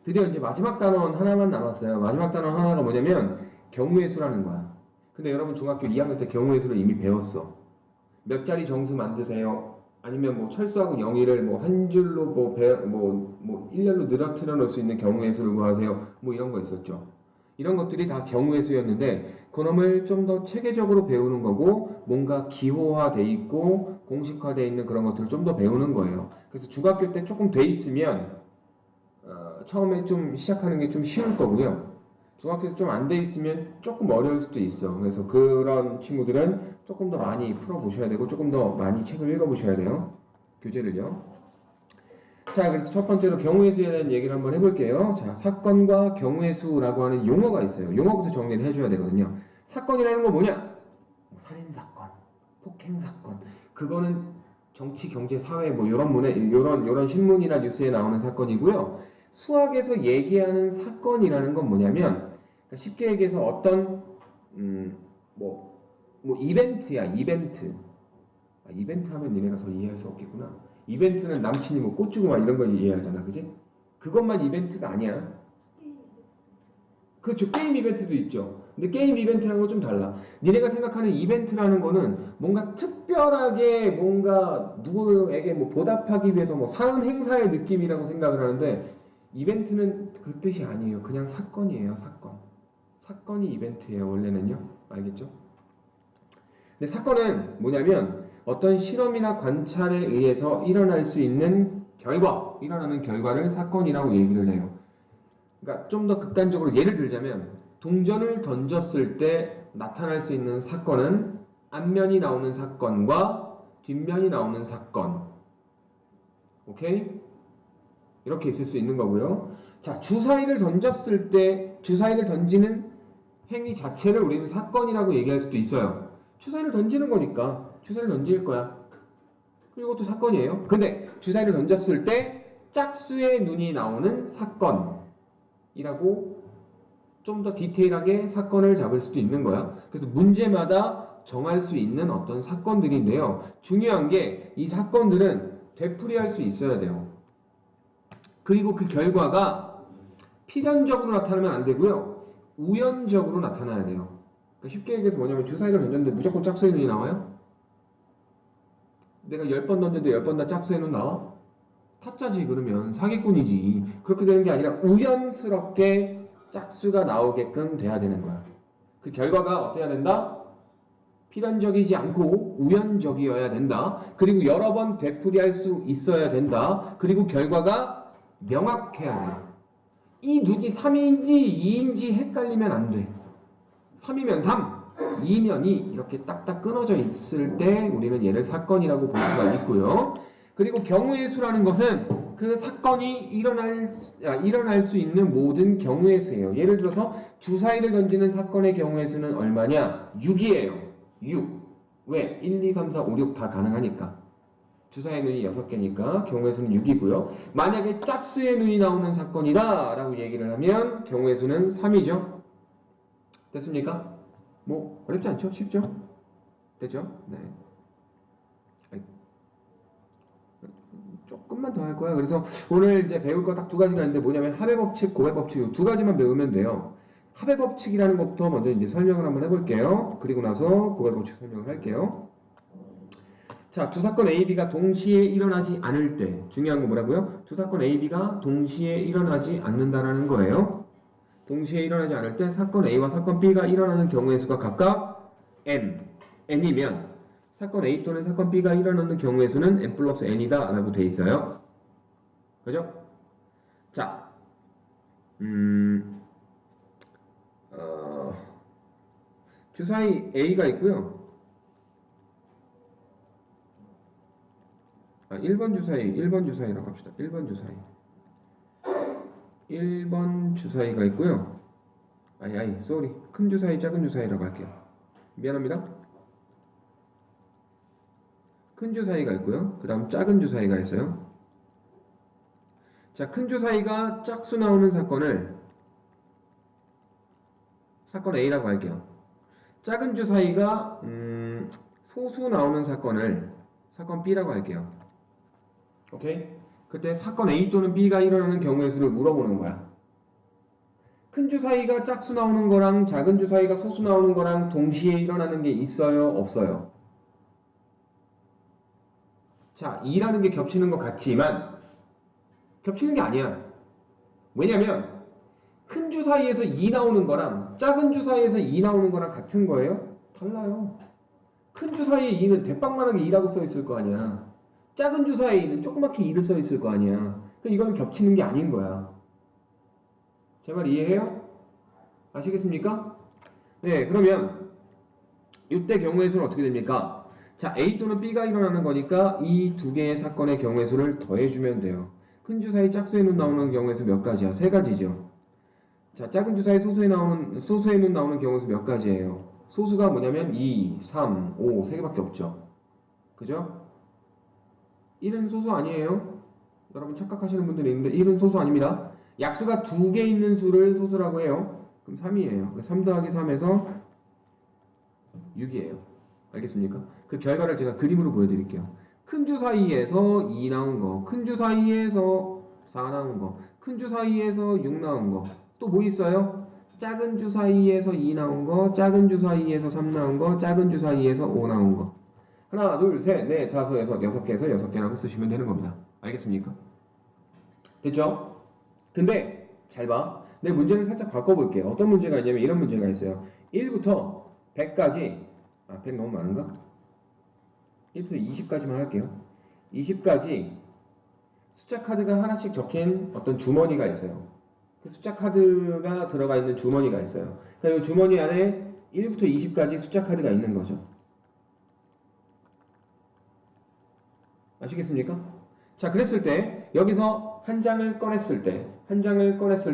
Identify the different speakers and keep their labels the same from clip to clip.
Speaker 1: 드디어 이제 마지막 단원 하나만 남았어요. 마지막 단원 하나가 뭐냐면 경우의 수라는 거야. 근데 여러분 중학교 2학년 때 경우의 수를 이미 배웠어. 몇 자리 정수 만드세요. 아니면 뭐 철수하고 영의를 뭐 한 줄로 뭐 일렬로 늘어뜨려 놓을 수 있는 경우의 수를 구하세요. 뭐 이런 거 있었죠. 이런 것들이 다 경우의 수였는데 그놈을 좀 더 체계적으로 배우는 거고 뭔가 기호화돼 있고 공식화돼 있는 그런 것들을 좀 더 배우는 거예요. 그래서 중학교 때 조금 돼 있으면 처음에 좀 시작하는 게 좀 쉬울 거고요. 중학교에서 좀 안 돼 있으면 조금 어려울 수도 있어. 그래서 그런 친구들은 조금 더 많이 풀어보셔야 되고 조금 더 많이 책을 읽어보셔야 돼요. 교재를요. 자, 그래서 첫 번째로 경우의 수에 대한 얘기를 한번 해볼게요. 자, 사건과 경우의 수라고 하는 용어가 있어요. 용어부터 정리를 해줘야 되거든요. 사건이라는 건 뭐냐? 살인사건, 폭행사건. 그거는 정치, 경제, 사회 뭐 이런 이런 신문이나 뉴스에 나오는 사건이고요. 수학에서 얘기하는 사건이라는 건 뭐냐면 그러니까 쉽게 얘기해서 어떤 뭐 이벤트야, 이벤트. 이벤트 하면 니네가 더 이해할 수 없겠구나. 이벤트는 남친이 뭐 꽃 주고 막 이런 거 이해하잖아, 그지? 그것만 이벤트가 아니야. 그렇죠. 게임 이벤트도 있죠. 근데 게임 이벤트라는 건 좀 달라. 니네가 생각하는 이벤트라는 거는 뭔가 특별하게 뭔가 누구에게 뭐 보답하기 위해서 뭐 사은 행사의 느낌이라고 생각을 하는데 이벤트는 그 뜻이 아니에요. 그냥 사건이에요. 사건. 사건이 이벤트예요. 원래는요. 알겠죠? 근데 사건은 뭐냐면 어떤 실험이나 관찰에 의해서 일어날 수 있는 일어나는 결과를 사건이라고 얘기를 해요. 그러니까 좀 더 극단적으로 예를 들자면 동전을 던졌을 때 나타날 수 있는 사건은 앞면이 나오는 사건과 뒷면이 나오는 사건. 오케이? 이렇게 있을 수 있는 거고요. 자, 주사위를 던졌을 때 주사위를 던지는 행위 자체를 우리는 사건이라고 얘기할 수도 있어요. 주사위를 던지는 거니까 주사위를 던질 거야. 이것도 사건이에요. 근데 주사위를 던졌을 때 짝수의 눈이 나오는 사건이라고 좀 더 디테일하게 사건을 잡을 수도 있는 거야. 그래서 문제마다 정할 수 있는 어떤 사건들인데요. 중요한 게 이 사건들은 되풀이할 수 있어야 돼요. 그리고 그 결과가 필연적으로 나타나면 안 되고요. 우연적으로 나타나야 돼요. 그러니까 쉽게 얘기해서 뭐냐면 주사위를 던졌는데 무조건 짝수의 눈이 나와요? 내가 10번 던졌는데 10번 다 짝수의 눈 나와? 타짜지 그러면 사기꾼이지. 그렇게 되는 게 아니라 우연스럽게 짝수가 나오게끔 돼야 되는 거야. 그 결과가 어때야 된다? 필연적이지 않고 우연적이어야 된다. 그리고 여러 번 되풀이할 수 있어야 된다. 그리고 결과가 명확해야 돼요. 이 눈이 3인지 2인지 헷갈리면 안 돼. 3이면 3, 2면 2 이렇게 딱딱 끊어져 있을 때 우리는 얘를 사건이라고 볼 수가 있고요. 그리고 경우의 수라는 것은 그 사건이 일어날 수 있는 모든 경우의 수예요. 예를 들어서 주사위를 던지는 사건의 경우의 수는 얼마냐? 6이에요. 6. 왜? 1, 2, 3, 4, 5, 6 다 가능하니까. 주사의 눈이 6개니까 경우의 수는 6이고요. 만약에 짝수의 눈이 나오는 사건이다 라고 얘기를 하면 경우의 수는 3이죠. 됐습니까? 뭐 어렵지 않죠? 쉽죠? 됐죠? 네. 조금만 더 할 거야. 그래서 오늘 이제 배울 거 딱 두 가지가 있는데 뭐냐면 합의 법칙, 고의 법칙 두 가지만 배우면 돼요. 합의 법칙이라는 것부터 먼저 이제 설명을 한번 해볼게요. 그리고 나서 고의 법칙 설명을 할게요. 자, 두 사건 A, B가 동시에 일어나지 않을 때 중요한 건 뭐라고요? 두 사건 A, B가 동시에 일어나지 않는다라는 거예요. 동시에 일어나지 않을 때 사건 A와 사건 B가 일어나는 경우의 수가 각각 n이면 사건 A 또는 사건 B가 일어나는 경우의 수는 n 플러스 n이다 라고 돼 있어요. 그죠? 자, 주사위 A가 있고요. 1번 주사위라고 합시다. 1번 주사위. 1번 주사위가 있고요. 쏘리. 큰 주사위, 작은 주사위라고 할게요. 미안합니다. 큰 주사위가 있고요. 그 다음 작은 주사위가 있어요. 자, 큰 주사위가 짝수 나오는 사건을 사건 A라고 할게요. 작은 주사위가 소수 나오는 사건을 사건 B라고 할게요. 오케이? 그때 사건 A 또는 B가 일어나는 경우의 수를 물어보는 거야. 큰 주사위가 짝수 나오는 거랑 작은 주사위가 소수 나오는 거랑 동시에 일어나는 게 있어요? 없어요? 자, 2라는 게 겹치는 것 같지만 겹치는 게 아니야. 왜냐면 큰 주사위에서 2 나오는 거랑 작은 주사위에서 2 나오는 거랑 같은 거예요? 달라요. 큰 주사위에 2는 대빵만하게 2라고 써 있을 거 아니야. 작은 주사위에 2는 조그맣게 2를 써 있을 거 아니야. 그러니까 이거는 겹치는 게 아닌 거야. 제 말 이해해요? 아시겠습니까? 네, 그러면 이때 경우의 수는 어떻게 됩니까? 자, A 또는 B가 일어나는 거니까 이 두 개의 사건의 경우의 수를 더해주면 돼요. 큰 주사위 짝수의 눈 나오는 경우의 수 몇 가지야? 세 가지죠. 자, 작은 주사위 소수의 눈 나오는 경우의 수 몇 가지예요? 소수가 뭐냐면 2, 3, 5, 세 개밖에 없죠. 그죠? 1은 소수 아니에요? 여러분 착각하시는 분들이 있는데 1은 소수 아닙니다. 약수가 두 개 있는 수를 소수라고 해요. 그럼 3이에요. 3 더하기 3에서 6이에요. 알겠습니까? 그 결과를 제가 그림으로 보여드릴게요. 큰 주 사이에서 2 나온 거, 큰 주 사이에서 4 나온 거, 큰 주 사이에서 6 나온 거, 또 뭐 있어요? 작은 주 사이에서 2 나온 거, 작은 주 사이에서 3 나온 거, 작은 주 사이에서 5 나온 거. 하나, 둘, 셋, 넷, 다섯, 여섯, 6개에서 6개라고 쓰시면 되는 겁니다. 알겠습니까? 됐죠? 근데 잘 봐. 내 문제를 살짝 바꿔볼게요. 어떤 문제가 있냐면 이런 문제가 있어요. 1부터 100까지 100 너무 많은가? 1부터 20까지만 할게요. 20까지 숫자 카드가 하나씩 적힌 어떤 주머니가 있어요. 그 숫자 카드가 들어가 있는 주머니가 있어요. 그러니까 이 주머니 안에 1부터 20까지 숫자 카드가 있는 거죠. 아시겠습니까? 자, 그랬을 때 여기서 한 장을 꺼냈을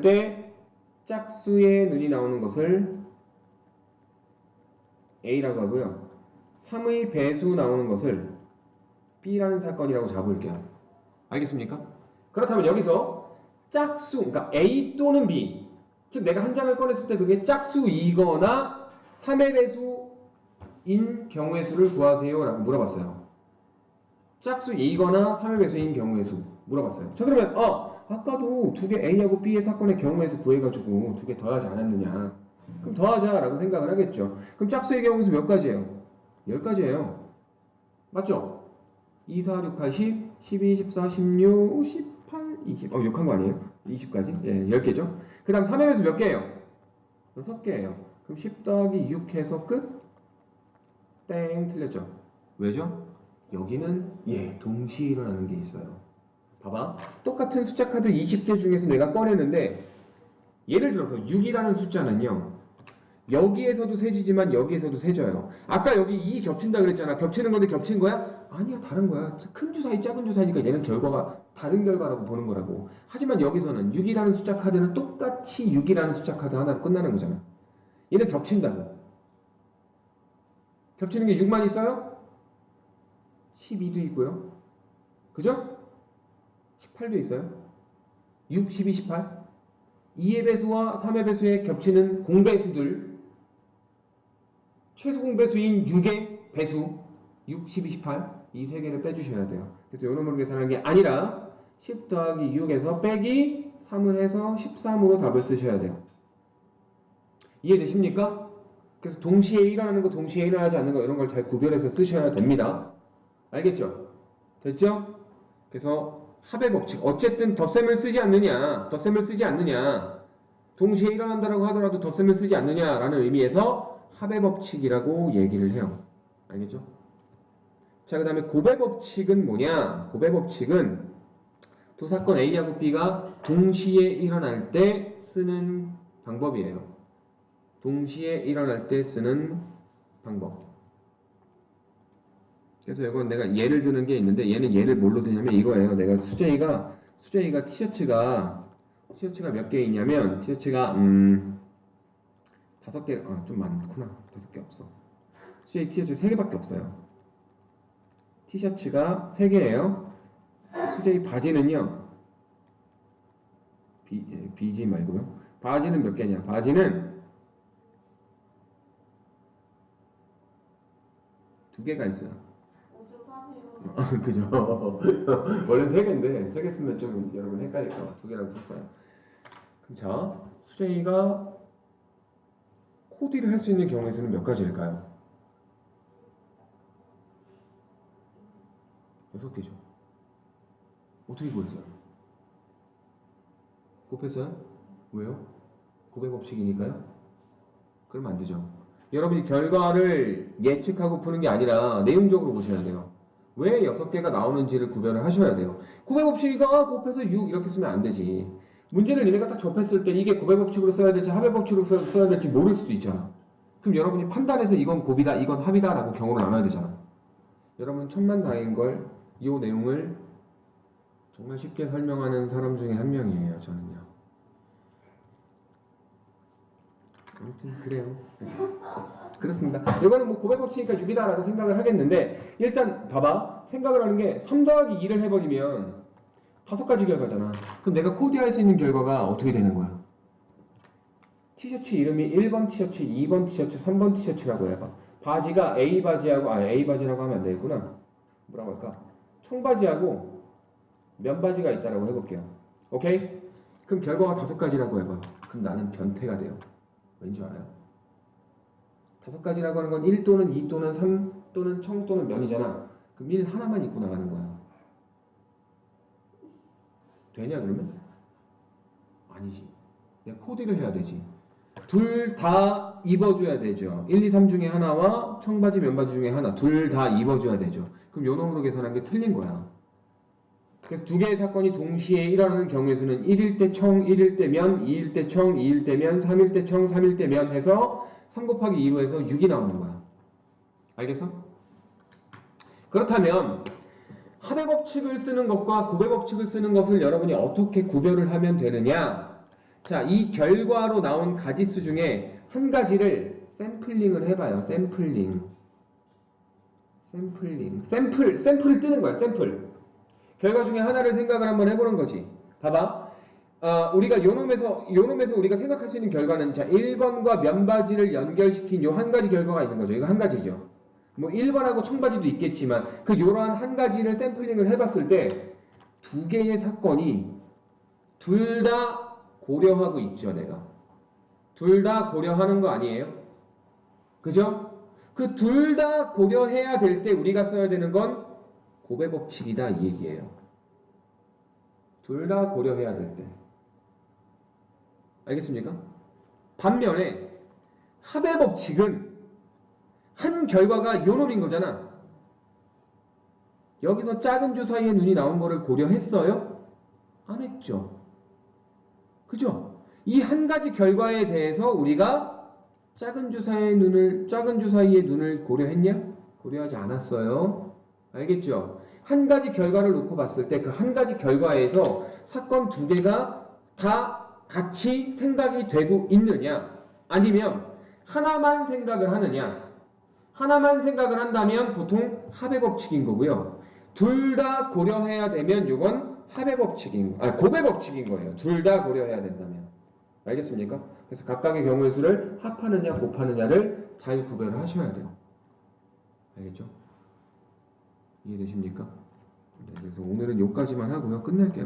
Speaker 1: 때 짝수의 눈이 나오는 것을 A라고 하고요. 3의 배수 나오는 것을 B라는 사건이라고 잡을게요. 알겠습니까? 그렇다면 여기서 짝수, 그러니까 A 또는 B, 즉 내가 한 장을 꺼냈을 때 그게 짝수이거나 3의 배수인 경우의 수를 구하세요 라고 물어봤어요. 짝수이거나 3의 배수인 경우의 수 물어봤어요. 자, 그러면 아까도 두 개 A하고 B의 사건의 경우의 수 구해가지고 두 개 더하지 않았느냐, 그럼 더하자 라고 생각을 하겠죠. 그럼 짝수의 경우의 수 몇 가지예요? 10가지예요. 맞죠? 2, 4, 6, 8, 10, 12, 14, 16, 18, 20. 6한 거 아니에요? 20까지? 예, 10개죠. 그 다음 3의 배수 몇 개예요? 6개예요. 그럼 10 더하기 6 해서 끝? 땡, 틀렸죠. 왜죠? 여기는 동시에 일어나는 게 있어요. 봐봐. 똑같은 숫자 카드 20개 중에서 내가 꺼내는데 예를 들어서 6이라는 숫자는요. 여기에서도 세지지만 여기에서도 세져요. 아까 여기 2 겹친다 그랬잖아. 겹치는 건데 겹친 거야? 아니야, 다른 거야. 큰 주 사이 작은 주 사이니까 얘는 결과가 다른 결과라고 보는 거라고. 하지만 여기서는 6이라는 숫자 카드는 똑같이 6이라는 숫자 카드 하나로 끝나는 거잖아. 얘는 겹친다고. 겹치는 게 6만 있어요? 12도 있고요. 그죠? 18도 있어요. 6, 12, 18. 2의 배수와 3의 배수에 겹치는 공배수들, 최소 공배수인 6의 배수 6, 12, 18 이 세 개를 빼주셔야 돼요. 그래서 요놈으로 계산하는 게 아니라 10 더하기 6에서 빼기 3을 해서 13으로 답을 쓰셔야 돼요. 이해되십니까? 그래서 동시에 일어나는 거, 동시에 일어나지 않는 거 이런 걸 잘 구별해서 쓰셔야 됩니다. 알겠죠? 됐죠? 그래서 합의 법칙, 어쨌든 덧셈을 쓰지 않느냐, 동시에 일어난다라고 하더라도 덧셈을 쓰지 않느냐라는 의미에서 합의 법칙이라고 얘기를 해요. 알겠죠? 자, 그 다음에 고배 법칙은 뭐냐? 고배 법칙은 두 사건 A하고 B가 동시에 일어날 때 쓰는 방법이에요. 동시에 일어날 때 쓰는 방법. 그래서 이건 내가 예를 드는 게 있는데 얘는 예를 뭘로 드냐면 이거예요. 내가 수제이가 티셔츠가 몇 개 있냐면 티셔츠가 5개, 좀 많구나. 5개 없어. 수제이 티셔츠 3개밖에 없어요. 티셔츠가 3개예요. 수제이 바지는요. 비지 말고요. 바지는 몇 개냐? 바지는 2개가 있어요. 그죠. 원래 3개인데 3개 쓰면 좀 여러분 헷갈릴까 봐 2개라고 썼어요. 그럼 자, 수정이가 코디를 할 수 있는 경우의 수는 몇 가지일까요? 6개죠. 어떻게 구했어요? 곱했어요? 왜요? 곱의 법칙이니까요? 그러면 안 되죠. 여러분이 결과를 예측하고 푸는 게 아니라 내용적으로 보셔야 돼요. 왜 6개가 나오는지를 구별을 하셔야 돼요. 곱의 법칙이가 곱해서 6 이렇게 쓰면 안 되지. 문제를 니네가 딱 접했을 때 이게 곱의 법칙으로 써야 될지 합의 법칙으로 써야 될지 모를 수도 있잖아. 그럼 여러분이 판단해서 이건 곱이다, 이건 합이다 라고 경우를 나눠야 되잖아. 여러분 천만다행인 걸 이 내용을 정말 쉽게 설명하는 사람 중에 한 명이에요. 저는요. 아무튼 그래요. 그렇습니다. 이거는 뭐 곱의 법칙이니까 6이다 라고 생각을 하겠는데 일단 봐봐. 생각을 하는 게 3 더하기 2를 해버리면 5가지 결과잖아. 그럼 내가 코디할 수 있는 결과가 어떻게 되는 거야? 티셔츠 이름이 1번 티셔츠, 2번 티셔츠, 3번 티셔츠라고 해봐. 바지가 A 바지하고 A 바지라고 하면 안 되겠구나. 뭐라고 할까? 청바지하고 면바지가 있다라고 해볼게요. 오케이? 그럼 결과가 5가지라고 해봐. 그럼 나는 변태가 돼요. 왠지 알아요? 5가지라고 하는 건 1 또는 2 또는 3 또는 청 또는 면이잖아. 그럼 1 하나만 입고 나가는 거야. 되냐 그러면? 아니지. 내가 코디를 해야 되지. 둘 다 입어줘야 되죠. 1, 2, 3 중에 하나와 청바지, 면바지 중에 하나. 둘 다 입어줘야 되죠. 그럼 요 놈으로 계산한 게 틀린 거야. 그래서 두 개의 사건이 동시에 일어나는 경우의 수는 1일 때 청, 1일 때 면, 2일 때 청, 2일 때 면, 3일 때 청, 3일 때 면 해서 3 곱하기 2로 해서 6이 나오는 거야. 알겠어? 그렇다면 합의 법칙을 쓰는 것과 곱의 법칙을 쓰는 것을 여러분이 어떻게 구별을 하면 되느냐? 자, 이 결과로 나온 가지수 중에 한 가지를 샘플링을 해봐요. 샘플링을 뜨는 거야. 샘플. 결과 중에 하나를 생각을 한번 해보는 거지. 봐봐. 우리가 요 놈에서 우리가 생각할 수 있는 결과는 자, 1번과 면바지를 연결시킨 요 한 가지 결과가 있는 거죠. 이거 한 가지죠. 뭐 1번하고 청바지도 있겠지만 그 요러한 한 가지를 샘플링을 해봤을 때 두 개의 사건이 둘 다 고려하고 있죠. 내가 둘 다 고려하는 거 아니에요? 그죠? 그 둘 다 고려해야 될 때 우리가 써야 되는 건 곱의 법칙이다 이 얘기예요. 둘 다 고려해야 될 때. 알겠습니까? 반면에 합의 법칙은 한 결과가 요 놈인 거잖아. 여기서 작은 주 사이에 눈이 나온 거를 고려했어요? 안 했죠. 그죠? 이 한 가지 결과에 대해서 우리가 작은 주 사이의 눈을 고려했냐? 고려하지 않았어요. 알겠죠? 한 가지 결과를 놓고 봤을 때 그 한 가지 결과에서 사건 두 개가 다 같이 생각이 되고 있느냐? 아니면 하나만 생각을 하느냐? 하나만 생각을 한다면 보통 합의 법칙인 거고요. 둘 다 고려해야 되면 이건 곱의 법칙인 거예요. 둘 다 고려해야 된다면. 알겠습니까? 그래서 각각의 경우의 수를 합하느냐 곱하느냐를 잘 구별을 하셔야 돼요. 알겠죠? 이해되십니까? 네, 그래서 오늘은 여기까지만 하고요. 끝낼게요.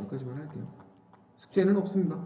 Speaker 1: 여기까지만 할게요. 숙제는 없습니다.